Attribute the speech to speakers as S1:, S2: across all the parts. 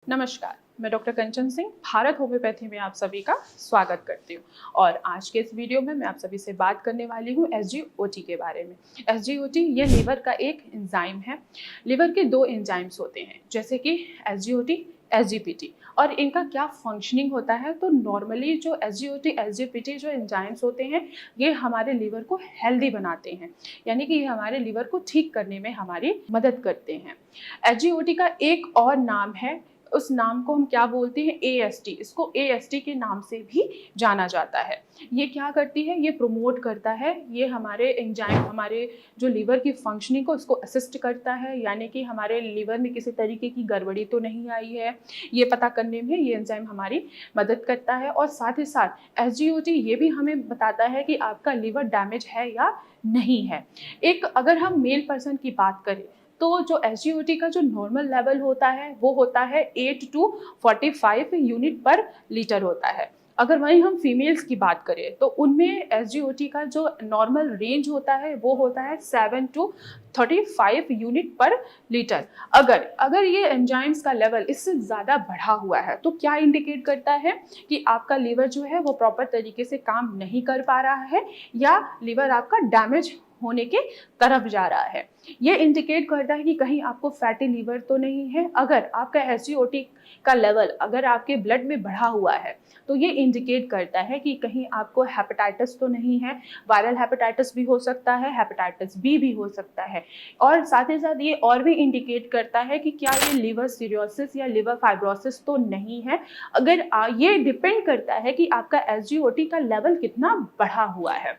S1: नमस्कार, मैं डॉक्टर कंचन सिंह भारत होम्योपैथी में आप सभी का स्वागत करती हूँ। और आज के इस वीडियो में मैं आप सभी से बात करने वाली हूँ SGOT के बारे में। SGOT ये लीवर का एक एंजाइम है। लीवर के दो एंजाइम्स होते हैं, जैसे कि SGOT, SGPT। और इनका क्या फंक्शनिंग होता है, तो नॉर्मली जो SGOT, SGPT जो एंजाइम्स होते हैं ये हमारे लीवर को हेल्दी बनाते हैं, यानी कि ये हमारे लीवर को ठीक करने में हमारी मदद करते हैं। SGOT का एक और नाम है, उस नाम को हम क्या बोलते हैं, AST। इसको AST के नाम से भी जाना जाता है। ये क्या करती है, ये प्रमोट करता है, ये हमारे एंजाइम, हमारे जो लीवर की फंक्शनिंग को इसको असिस्ट करता है, यानी कि हमारे लीवर में किसी तरीके की गड़बड़ी तो नहीं आई है, ये पता करने में ये एंजाइम हमारी मदद करता है। और साथ ही साथ SGOT ये भी हमें बताता है कि आपका लीवर डैमेज है या नहीं है। एक अगर हम मेल पर्सन की बात करें तो जो SGOT का जो नॉर्मल लेवल होता है वो होता है 8 to 45 यूनिट पर लीटर होता है। अगर वहीं हम फीमेल्स की बात करें तो उनमें SGOT का जो नॉर्मल रेंज होता है वो होता है 7 to 35 यूनिट पर लीटर। अगर ये एंजाइम्स का लेवल इससे ज़्यादा बढ़ा हुआ है तो क्या इंडिकेट करता है कि आपका लीवर जो है वो प्रॉपर तरीके से काम नहीं कर पा रहा है या लीवर आपका डैमेज होने के तरफ जा रहा है। ये इंडिकेट करता है कि कहीं आपको फैटी लीवर तो नहीं है। अगर आपका SGOT का लेवल अगर आपके ब्लड में बढ़ा हुआ है तो ये इंडिकेट करता है कि कहीं आपको हेपेटाइटिस तो नहीं है। वायरल हेपेटाइटिस भी हो सकता है, हेपेटाइटिस बी भी हो सकता है। और साथ ही साथ ये और भी इंडिकेट करता है कि क्या ये लिवर सिरोसिस या लिवर फाइब्रोसिस तो नहीं है। अगर ये डिपेंड करता है कि आपका SGOT का लेवल कितना बढ़ा हुआ है।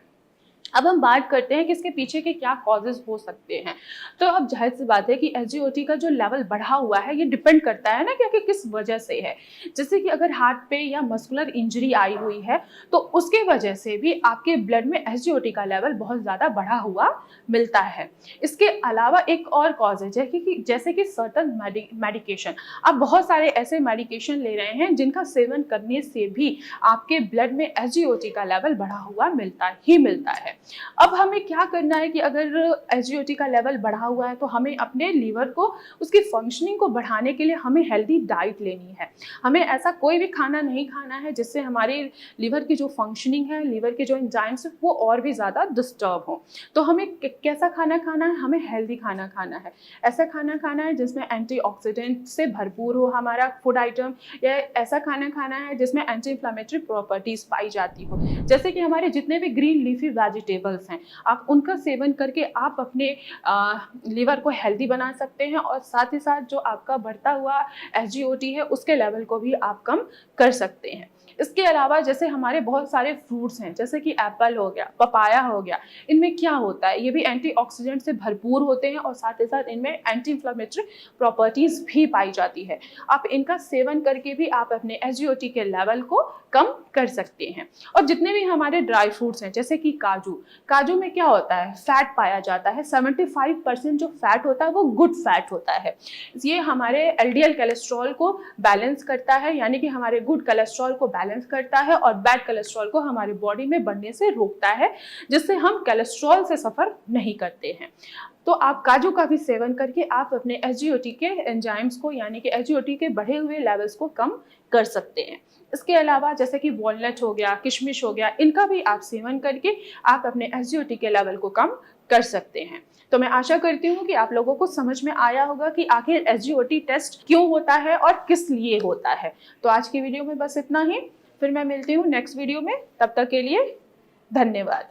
S1: अब हम बात करते हैं कि इसके पीछे के क्या कॉजेज हो सकते हैं। तो अब जाहिर सी बात है कि SGOT का जो लेवल बढ़ा हुआ है ये डिपेंड करता है ना कि किस वजह से है। जैसे कि अगर हार्ट पे या मस्कुलर इंजरी आई हुई है तो उसके वजह से भी आपके ब्लड में SGOT का लेवल बहुत ज़्यादा बढ़ा हुआ मिलता है। इसके अलावा एक और कॉज है, जैसे कि सर्टन मेडिकेशन। आप बहुत सारे ऐसे मेडिकेशन ले रहे हैं जिनका सेवन करने से भी आपके ब्लड में SGOT का लेवल बढ़ा हुआ मिलता है। अब हमें क्या करना है कि अगर SGOT का लेवल बढ़ा हुआ है तो हमें अपने लीवर को, उसकी फंक्शनिंग को बढ़ाने के लिए हमें हेल्दी डाइट लेनी है। हमें ऐसा कोई भी खाना नहीं खाना है जिससे हमारी लीवर की जो फंक्शनिंग है, लीवर के जो एंजाइम्स है वो और भी ज़्यादा डिस्टर्ब हो। तो हमें कैसा खाना खाना है, हमें हेल्दी खाना खाना है। ऐसा खाना खाना है जिसमें एंटीऑक्सीडेंट से भरपूर हो हमारा फूड आइटम, या ऐसा खाना खाना है जिसमें एंटी इन्फ्लेमेटरी प्रॉपर्टीज पाई जाती हो। जैसे कि हमारे जितने भी ग्रीन लीफी वेजिटेबल्स हैं, आप उनका सेवन करके आप अपने लीवर को हेल्दी बना सकते हैं। और साथ ही साथ जो आपका बढ़ता हुआ SGOT है उसके लेवल को भी आप कम कर सकते हैं। इसके अलावा जैसे हमारे बहुत सारे फ्रूट्स हैं, जैसे कि एप्पल हो गया, पपाया हो गया, इनमें क्या होता है, ये भी एंटीऑक्सीडेंट से भरपूर होते हैं और साथ ही साथ इनमें एंटी इन्फ्लेमेटरी प्रॉपर्टीज भी पाई जाती है। आप इनका सेवन करके भी आप अपने SGOT के लेवल को कम कर सकते हैं। और जितने भी हमारे ड्राई फ्रूट्स हैं, जैसे कि काजू में क्या होता है, फैट पाया जाता है। 75% जो फैट होता है वो गुड फैट होता है। ये हमारे LDL कोलेस्ट्रॉल को बैलेंस करता है, यानी कि हमारे गुड कोलेस्ट्रॉल को बैलेंस करता है और बैड कोलेस्ट्रॉल को हमारे बॉडी में बढ़ने से रोकता है, जिससे हम कोलेस्ट्रॉल से सफ़र नहीं करते हैं। तो आप काजू का भी सेवन करके आप अपने SGOT के एंजाइम्स को, यानी कि SGOT के बढ़े हुए लेवल्स को कम कर सकते हैं। इसके अलावा जैसे कि वॉलनट हो गया, किशमिश हो गया, इनका भी आप सेवन करके आप अपने SGOT के लेवल को कम कर सकते हैं। तो मैं आशा करती हूँ कि आप लोगों को समझ में आया होगा कि आखिर SGOT टेस्ट क्यों होता है और किस लिए होता है। तो आज की वीडियो में बस इतना ही, फिर मैं मिलती हूँ नेक्स्ट वीडियो में। तब तक के लिए धन्यवाद।